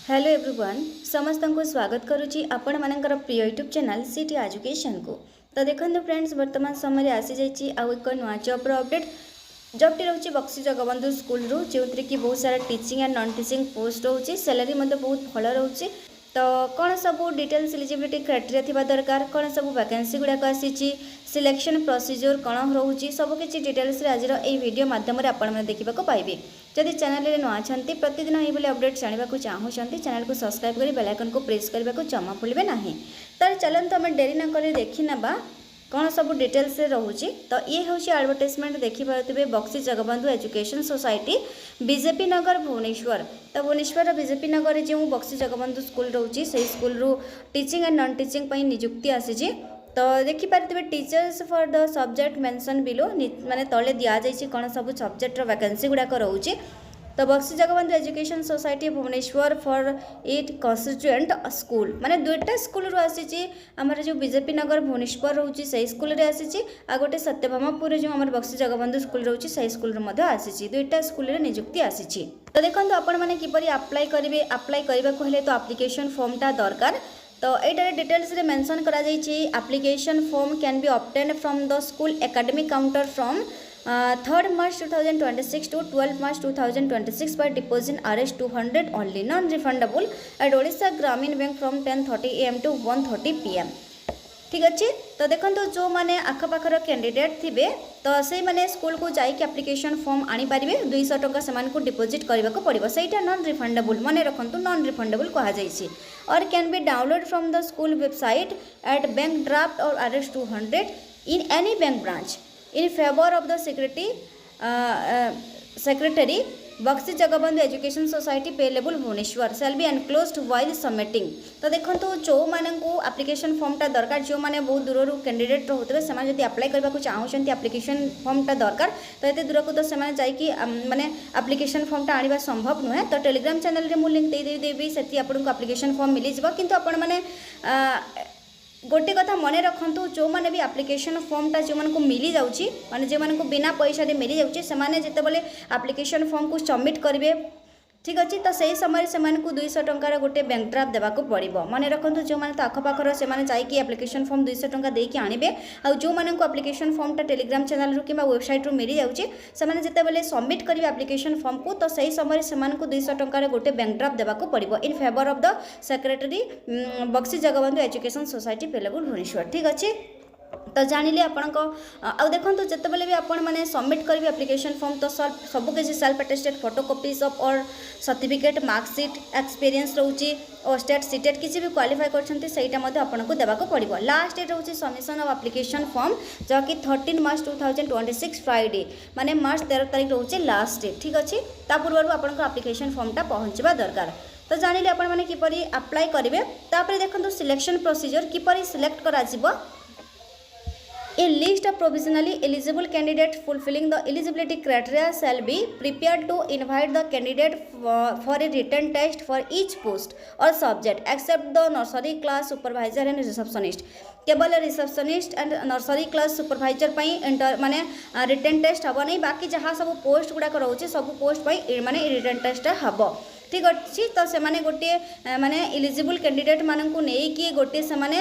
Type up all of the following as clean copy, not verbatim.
Hello everyone समस्त को स्वागत करुच्ची आपण मानकर प्रिय यूट्यूब चैनल सिटी एजुकेशन को। तो देखो फ्रेंड्स वर्तमान समय आसी जाइए आउ एक नुआ जॉब अपडेट। जॉबटी रोचे बक्सी जगबंधु स्कूल जो कि बहुत सारा teaching and non teaching post रोचे सैलरी बहुत भल रोचे। तो कौन सब डिटेल्स एलिजिबिलिटी क्राइटेरिया थिबा दरकार कौन सब वैकेंसी गुड़ाक आसी सिलेक्शन प्रोसीजर कौन रोचे सबकि डिटेल्स आज वीडियो मध्यम आपने देखा पाइबे। जदि चैनल में नुआ अच्छा प्रतिदिन ये अपडेट जानवा चाहूँगी चैनल को सब्सक्राइब कर बेल आइकन को प्रेस करने को जमा भूलें ना। तार चलते आम डेरी न कर देखी ना कौन सब डिटेल्स रोचे। तो ये हूँ एडवर्टाइजमेंट देखिपे Bakshi Jagabandhu education society BJP Nagar Bhubaneswar. तो भुवनेश्वर बीजेपी नगर में जो बक्सी जगबंधु स्कूल रोचे से school teaching and non teaching नियुक्ति आसी। तो देखिपारे teachers for the subject mention below माने तले दि जाइए कौन सब सब्जेक्टर वैकेंसी गुड़ाक रोचे। तो Baxi Jagabandhu education society Bhubaneswar for it constituent school माने दुईटा स्कूल रू आसी आमर जो बीजेपी नगर भुवनेश्वर रोचे से स्कूल रे आसी आ गोटे सत्यभामापुर जो आम बक्सी जगबंधु स्कूल रोचे से स्कूल आसी दुईटा स्कूल नियुक्ति आसी। तो देखो आपण मैंने किपरि अप्लाई करेंगे अप्लाई करने को हेले तो एप्लिकेशन फॉर्मटा दरकार। तो ये डिटेल्स रे मेंशन करा जाइए application form can be obtained from the school academic counter from 3rd March 2026 to 12 March 2026 by deposit Rs 200 only non refundable at Odisha Gramin Bank from 10:30 AM to 1:30 PM। ठीक अच्छे। तो देखो जो मैंने आखपाखर candidate थे तो से मैंने स्कूल को जाइए एप्लिकेशन फॉर्म आनीपारे 200 टका से डिपोजिट करने को पड़ो सहीटा नॉन रिफंडेबल मन रखु नॉन रिफंडेबल कहुई और can be download from the school website at bank draft और Rs 200 in any bank branch in favour of the secretary Bakshi Jagabandhu education society payable Bhubaneswar shall be enclosed while submitting. तो देखो जो मानू application फॉर्मटा दरकार जो मैंने बहुत दूर कैंडिडेट होते हैं जब अप्लाई करने को चाहते एप्लिकेशन फॉर्मटा दरकार तो ये दूर को तो से माने एप्लिकेशन फॉर्मटा आने संभव नुहे। तो टेलीग्राम चैनल में लिंक देदेवी से आपको एप्लिकेशन फॉर्म मिल जाए किंतु आपण मैंने गोटे कथा मन रखु जो मैंने भी एप्लिकेशन फॉर्मटा जो मानक मिली जाऊँगी माने जो मानक बिना पैसा मिली जाऊँगी से माने जितेबाला एप्लिकेशन फॉर्म को सबमिट करेंगे ठीक अच्छे। तो सही समय से 200 टंकार गोटे बैंक ड्राफ्ट देवाक पड़ो मन रखु जो मैंने तो आखपाखर से जाइए एप्लिकेशन फॉर्म 200 टंका देके आने आ जो मानक एप्लिकेशन फॉर्मटा टेलीग्राम चैनल कि वेबसाइट रू मिल जाऊँगी से जितेबाला सबमिट करेंगे एप्लिकेशन फॉर्म को तो सही समय से 200 टंकार गोटे बैंक ड्राफ्ट देवाक पड़ो in favour of the secretary Bakshi Jagabandhu education society payable Bhubaneswar ठीक अच्छे। तो जानिले आपण को आ देखो जितेबाला भी आपण मैंने सबमिट करेंगे एप्लिकेशन फॉर्म तो सबकि सेल्फ अटेस्टेड फोटोकॉपीज ऑफ और सर्टिफिकेट मार्कशीट एक्सपीरियंस रोचे और स्टेट सीटेट किसी भी क्वालिफाई करते देवाक पड़ो। लास्ट डेट रोचे सबमिशन ऑफ एप्लिकेशन फॉर्म जहाँकि 13 मार्च 2026 फ्राइडे माने मार्च 13 तारीख रोचे लास्ट डेट ठीक अच्छे। ता पूर्व आपण एप्लिकेशन फॉर्मटा पहुँचवा दरकार। तो जानिले आपण मैंने किपरि अप्लाई करेंगे तापर देखो सिलेक्शन प्रोसीजर किपरि सिलेक्ट करा A list of provisionally eligible candidates fulfilling the eligibility criteria shall be prepared to invite the candidate for a written test for each post or subject except the nursery class supervisor and receptionist। केवल receptionist and nursery class supervisor माने written test हम नहीं बाकी जहाँ सब post गुड़ाक रोचे सब post माने रिटन टेस्ट हम ठीक अच्छे। तो से माने गोटे माने इलिजिबल कैंडिडेट मानू नहीं कि गोटे से माने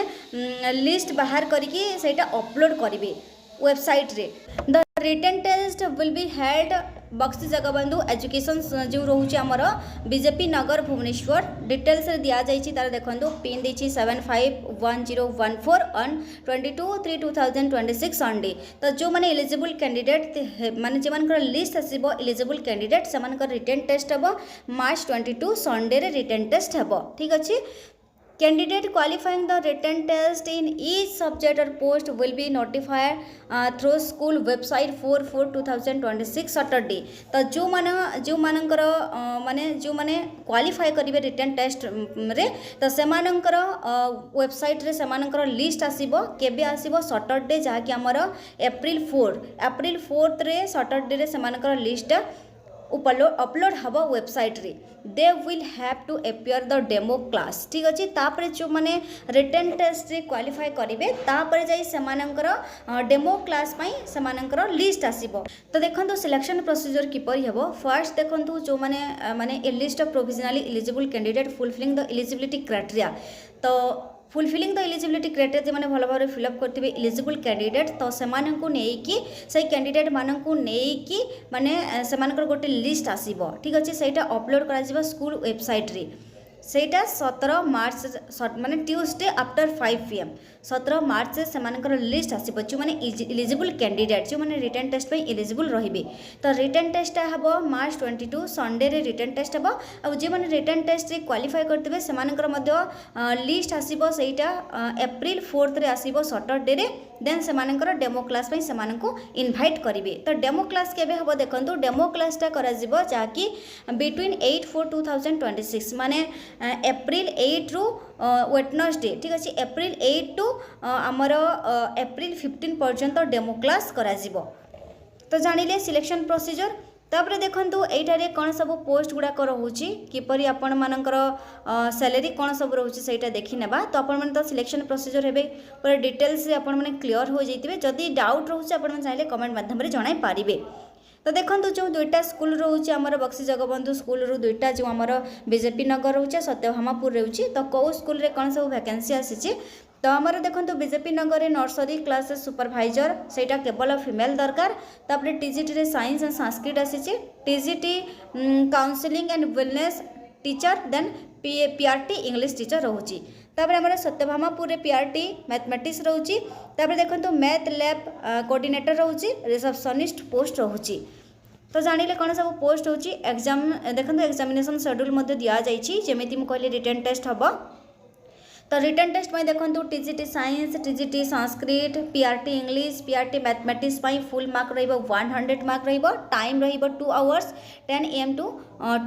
लिस्ट बाहर करके सेटा अपलोड करेंगे वेबसाइट रे। The written test will be held Baxi Jagabandhu education जो रोचे आमर बीजेपी नगर भुवनेश्वर डिटेल्स दि जाइए तार देखो पिन दी 751014 ऑन 22/3/2026 संडे। तो जो मैंने इलिजिबल कैंडिडेट माने जो लिस्ट आसो इलिजिबल कैंडिडेट से रिटन टेस्ट हम March 22 संडे रे रिटन टेस्ट हम ठीक अच्छे। Candidate qualifying the written test in each subject or post will be notified through school website 4/4/2026 Saturday। तो जो मानकर माने जो माने क्वालिफाई करेंगे रिटन टेस्ट रे तो से वेबसाइट रे से लिस्ट आसीबो केबे आसीबो सैटरडे जहाँकि आमर April 4 रे सैटरडे रे से लिस्ट अपलोड हबो वेबसाइट रे they will have to appear the demo class ठीक अच्छे तापर जो मैंने रिटन टेस्ट रे क्वालिफाई करेंगे तापर जाई सेमानंकर डेमो क्लास पाई सेमानंकर लिस्ट आसीबो। तो देखंतु सिलेक्शन प्रोसीजर किपरि हेबो फर्स्ट देखंतु जो माने a list of provisionally eligible candidate fulfilling the eligibility criteria तो फुलफिलिंग द एलिजिबिलिटी क्राइटेरिया जो मैंने भल भाव फिलअप करेंगे एलिजिबल कैंडिडेट तो से कैंडिडेट मानू नहीं माने से गोटे लिस्ट आसीबो ठीक अच्छे सहीटा अपलोड करा स्कूल वेबसाइट रे सेटा 17 मार्च माने ट्यूसडे आफ्टर 5 PM 17 मार्च से लिस्ट आसीबो जो माने एलिजिबल कैंडिडेट जो माने रिटन टेस्ट पे एलिजिबल रहिबे। तो रिटन टेस्ट हबो मार्च 22 संडे रे रिटन टेस्ट हबो आ जे माने रिटन टेस्ट रे क्वालिफाई करथिबे सेमानकर मध्य लिस्ट आसीबो सेटा अप्रैल 4 रे आसीबो सैटरडे रे देन सेमानकर डेमो क्लास पे सेमानकु इनवाइट करिवे। तो डेमो क्लास केबे हबो देखंतु डेमो क्लास ता करा जिवो जाकी बिटवीन 8/4/2026 माने एप्रिल 8 रु वेडनेसडे ठीक अच्छे एप्रिल 8 टू आमर एप्रिल 15 पर्यंत डेमो क्लास करा जिवो। तो जानिले सिलेक्शन प्रोसीजर तापर देखंतु एठारे कौन सब पोस्ट गुड़ाक रोचे किपरि आपण मानकर सैलरी कौन सब रोचे सेटा देखि नेबा। तो आपण मन तो सिलेक्शन प्रोसीजर हेबे पूरा डिटेल्स रे आपण माने क्लियर हो जैतिबे जदि डाउट रोचे आपण मन चाहिले कमेंट माध्यम रे जणाई पारिबे। तो देखो जो दुईटा स्कूल रोचे आमर बक्सी जगबंधु स्कूल रू दुईटा जो आमर बीजेपी नगर रोचे सत्यभामापुर रोचे तो कौ स्कूल रे कौन सब वैकेंसी आसी तो आमर देखो बीजेपी नगर रे नर्सरी क्लास सुपरभाइजर सेटा केवल फीमेल दरकार तापर टीजीटी रे साइंस एंड संस्कृत आसी TGT counselling and wellness teacher then PRT English teacher रोचे तापर आमर सत्यभामापुर रे पीआरटी मैथमेटिक्स रोचे तापर देखो मैथ लैब कोऑर्डिनेटर रोचे रिसेप्शनिस्ट पोस्ट रोचे। तो जानिले कौन सब पोस्ट होची एग्जाम देखो एग्जामिनेशन शेड्यूल मध्य दिया जाइछि जेमिति मु कहली रिटन टेस्ट हबो। तो रिटन टेस्ट में देखो TGT science TGT Sanskrit PRT English PRT mathematics full mark रहिबो 100 मार्क रहिबो टाइम रहिबो 2 आवर्स 10 AM टू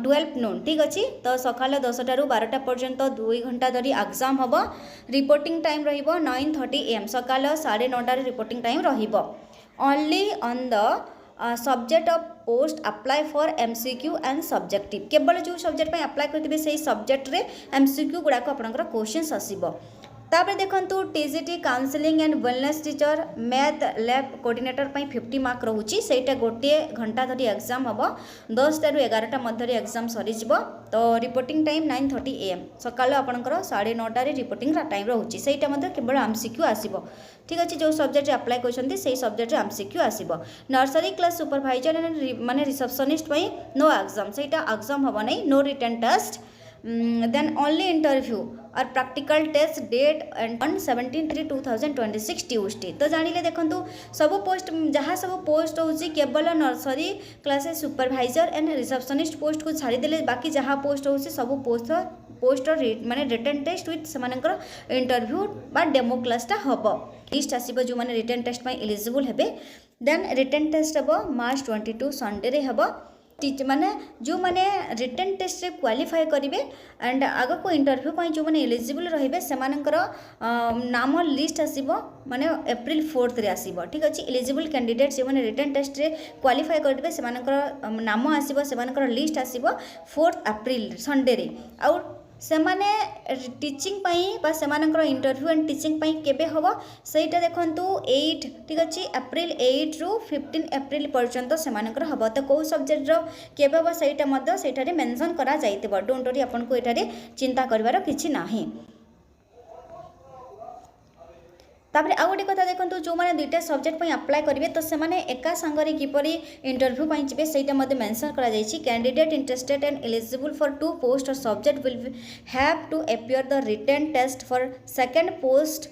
12 नून ठीक अच्छे। तो सकाल 10 टू 12 पर्यंत 2 घंटा धरी एग्जाम हम रिपोर्टिंग टाइम रहिबो 9:30 AM सकाल 9:30 रिपोर्टिंग टाइम रहिबो only on the subject of post apply for MCQ and subjective केवल जो सब्जेक्ट अप्लाई करते से सब्जेक्ट रे एमसीक्यू गुड़ाक आपंकर क्वेश्चन आसीबो। तापर देखंतु TGT counselling and wellness teacher math lab coordinator 50 mark रोचे सेटा गोटे घंटा धरी एग्जाम हम 10 टू 11 मध्य एग्जाम सरी जिवो। तो रिपोर्टिंग टाइम 9:30 AM सकाल आपंकर 9:30 रिपोर्टिंग टाइम रोचे सेटा मध्य केवल एमसीक्यू आसीबो ठीक अच्छे। जो सब्जेक्ट अप्लाई करछन्ती से सब्जेक्ट एमसीक्यू आसीबो। नर्सरी क्लास सुपरभाइजर माने रिसेप्शनिस्ट नो एग्जाम सेटा एग्जाम हम नहीं no written test then only interview और practical test date and 17/3/2026 Tuesday. तो जानिले देखंतु सब पोस्ट जहाँ सब पोस्ट होची केवल nursery class supervisor and receptionist post को छाड़ी देले बाकी जहाँ पोस्ट होची सब पोस्ट माने रिटन टेस्ट विथ सेमानकर इंटरव्यू बा डेमो क्लासटा हबो। लिस्ट आसीबो जो माने रिटन टेस्ट में एलिजिबल हेबे देन रिटन टेस्ट हबो मार्च 22 संडे रे हबो माने जो माने रिटन टेस्ट रे क्वालिफाई करेंगे एंड आग को इंटरव्यू पाई जो माने एलिजिबल रहिबे सेमानकर नाम लिस्ट आसीबो माने एप्रिल 4 रे आसीबो ठीक अछि। एलिजिबल कैंडिडेट जो माने रिटन टेस्ट रे क्वालिफाई करेंगे सेमानकर नाम आसीबो सेमानकर लिस्ट आसीबो 4 अप्रैल संडे रे आउ सेमाने टीचिंग पाई बा सेमानकर इंटरव्यू एंड टीचिंग पाई केबे हबो सेटा देखंतु 8 ठीक अछि अप्रैल 8 रु 15 अप्रैल पर्यंत सेमानकर हबो। तो को सब्जेक्ट रो केबे हबो सेटा मध्य सेटारे मेंशन करा जाइतबो डोंट वरी आपन को एटारे चिंता करबार किछि नाही। तापर आउ गोटे कथा देखो जो मैंने दुईटा सब्जेक्ट अप्लाई करेंगे तो सेमाने एका सांगरे किपरि इंटरव्यू पाई जिवे सेटा मध्ये मेंशन करा जायछि candidate interested and eligible for 2 post और subject will have to appear the written test for second post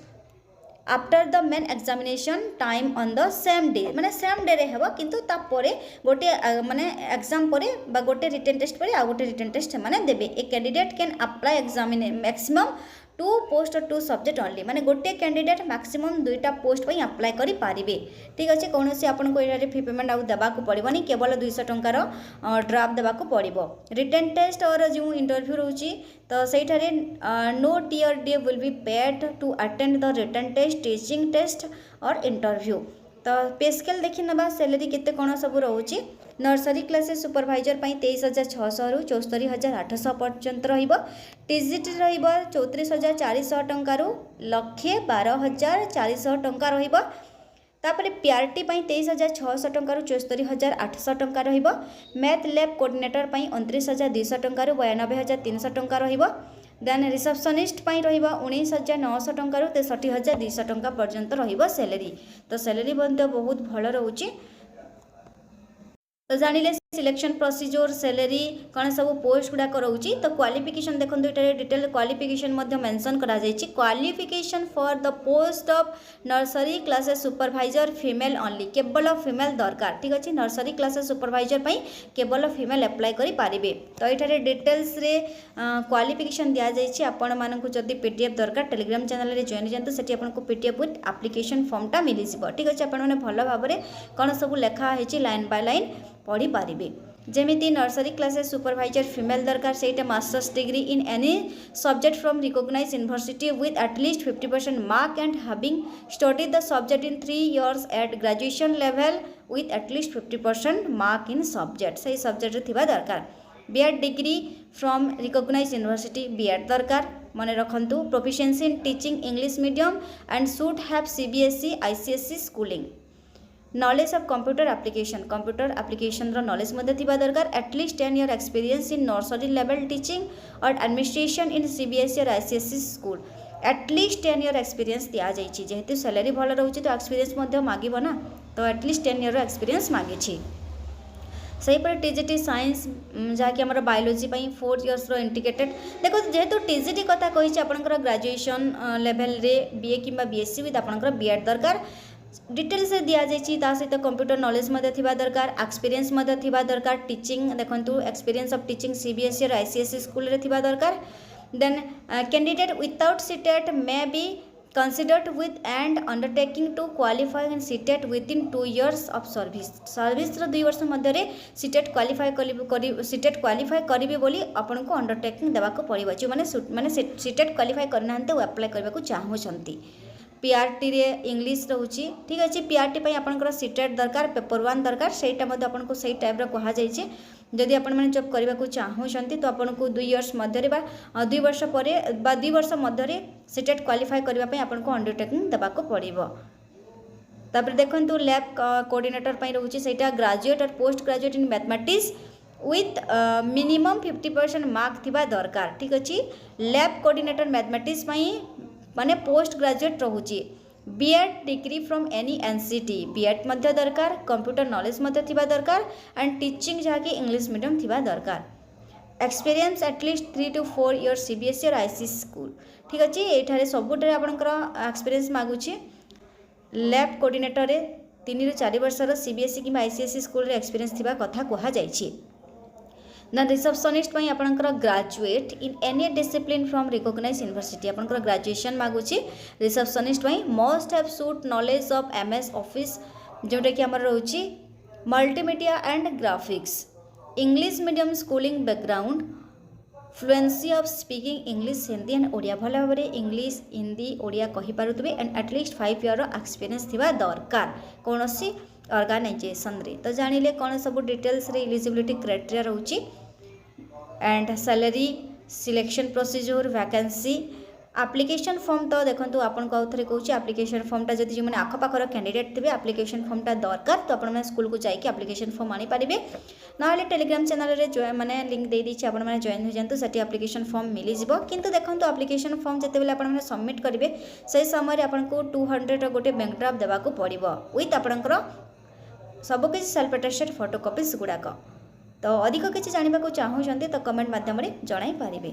after the main examination time on the same day माने सेम डे रे हेबो किंतु ता परे गोटे माने एग्जाम परे बा गोटे रिटन टेस्ट परे आ गोटे रिटन टेस्ट माने देबे। ए कैंडिडेट कैन अप्लाई एग्जामिने मैक्सिमम 2 पोस्ट और 2 सब्जेक्ट ओनली माने गोटे कैंडिडेट मैक्सिमम 2टा पोस्ट पर अप्लाई करि पारिबे ठीक अच्छे। कौन से आपन को एटारे फी पेमेंट आउ देबाकू पड़िबनी केवल 200 टंकार ड्राफ्ट देबाकू पड़िबो। रिटन टेस्ट और जो इंटरव्यू रोची तो सेठारे no TA DA will be paid to attend the written test teaching test और इंटरव्यू। तो पे स्केल देखि नबा सैलरी केते कोन सब रोची नर्सरी क्लासेस सुपरभाइजर 23,600 रु 74,800 पर्यंत टीजीटी 34,400 टंकार 1,12,400 टंका तापर पीआरटी 23,600 टंकार 74,800 टंका मैथ लैब कोऑर्डिनेटर 29,200 टंकार 92,300 टंका देन रिसेप्शनिस्ट 19,900 टंकार 63,200 टंका पर्यंत सैलरी। तो सैलरी बहुत भल रोचे। तो जानिले सिलेक्शन प्रोसीजर सैलरी कौन सब पोस्ट गुड़ाक रोचे। तो क्वालिफिकेशन देखो ये डिटेल क्वालिफिकेशन मेंशन करा जायछि। Qualification for the post of nursery classes supervisor female only केवल फीमेल दरकार। ठीक अच्छे नर्सरी क्लासेस सुपरभाइजर केवल फीमेल अप्लाई करि पारिबे। तो ये डिटेल्स रे क्वालिफिकेशन दिया जायछि। आपण मानकु जदि पीडीएफ दरकार टेलीग्राम चैनल रे जॉइन जानतु सेठी आपनको पीडीएफ विथ एप्लिकेशन फॉर्मटा मिली जिवो। ठीक अच्छे आपण माने भल भाबरे कोन सब लेखा हेछि लाइन बाय लाइन पढ़ी पारिबे। जेमिति नर्सरी क्लासेस सुपरभाइजर फीमेल दरकार से masters degree in any subject from recognised university with at least 50% mark and having studied the subject in 3 years at graduation level with at least 50% mark in subject से subject थिबा दरकार। BEd degree from recognised university BEd दरकार मन रखंतु। Proficiency in teaching English medium and should have CBSE ICSE schooling. Knowledge of computer application row knowledge मध्य थिबा दरकार। At least 10 year experience in nursery level teaching और administration in CBSE और ICSE school. At least 10 year experience दिया जाइछि। जेहेतु salary भल रहउछि तो एक्सपीरियंस मध्य मागिबो ना। तो एटलीस्ट 10 year एक्सपीरियंस मागिछि। सही पर टीजीटी साइंस जहाँकि आम बायोलोजी 4 years इंडिकेटेड देखो जेहेतु टीजीटी कथा कही आपंकर ग्रेजुएशन लेवल रे बीए कि बीएससी विथ आपंकर बीएड दरकार। डिटेल्स दिया जाइए सहित कंप्यूटर नॉलेज थिबा दरकार। एक्सपीरियंस थिबा दरकार। टीचिंग देखंतु एक्सपीरियंस ऑफ टीचिंग सीबीएसई और आईसीएसई स्कूल रे थिबा दरकार। Then candidate without CTET may be considered with and undertaking to qualify and CTET within 2 years of service। Service 2 वर्ष मध्य CTET क्वालिफाई CTET क्वालिफाई करेंगे बोली आपन को अंडरटेकिंग देवाक पड़ो। जो मैंने CTET क्वालिफाई करना अप्लाई करने को चाहूँगी। पीआरटी रे इंग्लिश रोचे। ठीक अच्छे पीआरटी आपंकर सीटेट दरकार पेपर 1 दरकार सेटा आपको सही टाइप कह जाइए। जदि आपण मैंने जब करने को चाहूँगी तो आपन को 2 years मध्य 2 वर्ष पर 2 वर्ष मध्य सीटेट क्वालिफाई करने आपको अंडरटेकिंग देवाक पड़ो। तापर देखो लैब कोऑर्डिनेटर रोचे सेटा ग्रेजुएट और post graduate in mathematics with minimum 50% mark थिबा दरकार। ठीक अच्छे लैब कोऑर्डिनेटर मैथमेटिक्स माने पोस्ट ग्रेजुएट रोचे। BEd degree from any NCT BEd मध्य दरकार। कंप्यूटर नॉलेज मध्य थिबा दरकार एंड टीचिंग जहाँकि इंग्लिश मीडियम थिबा दरकार। Experience at least 3 to 4 years CBSE और आईसीएसई स्कूल। ठीक अच्छे ये सबुठे आपंकर एक्सपीरियंस मागुचे। लैब कोऑर्डिनेटर रे 3 ରୁ 4 वर्षर सीबीएसई कि आईसीएसई स्कूल रे एक्सपीरियंस थिबा कथा कहा जाइछि। ना रिसेप्शनिस्ट आपंकर graduate in any discipline from recognised university आपंकर ग्रेजुएशन मागुची। Receptionist must have sound knowledge of MS Office जोटा कि आमर रोची multimedia and graphics. English medium schooling background fluency of speaking English Hindi and Odia भल भाव में इंग्लिश हिंदी ओडिया कहि पारुथबे एंड एटलीस्ट 5 year एक्सपीरियंस थिबा दरकार कौन सी ऑर्गेनाइजेशन रे। तो जानिले कौन सब डिटेल्स रे एलिजिबिलिटी क्राइटेरिया रोची and salary selection procedure vacancy application form. तो देखो आपन को आउथरे कहूँ एप्लिकेशन फॉर्मटा जब जो मैंने आखपाखर कैंडिडेट थे एप्लिकेशन फॉर्मटा दरकार तो आपने स्कूल को जाइए एप्लिकेशन फॉर्म आनी पारे ना टेलीग्राम चैनल रे मैंने लिंक दे दीजिए आपण मैंने जॉइन हो जातु से एप्लिकेशन फॉर्म मिल जाव। किंतु देखो एप्लिकेशन फॉर्म जिते आपने सबमिट करेंगे से समय आपको 200 गोटे बैंक ड्राफ्ट देवाक पड़ो विथ आपंकर सबकि सेल्फ अटेस्टेड फोटोकॉपीज गुड़ाक। तो अधिक किसी जानवा चाहूँगी तो कमेंट मध्यम जन पारे।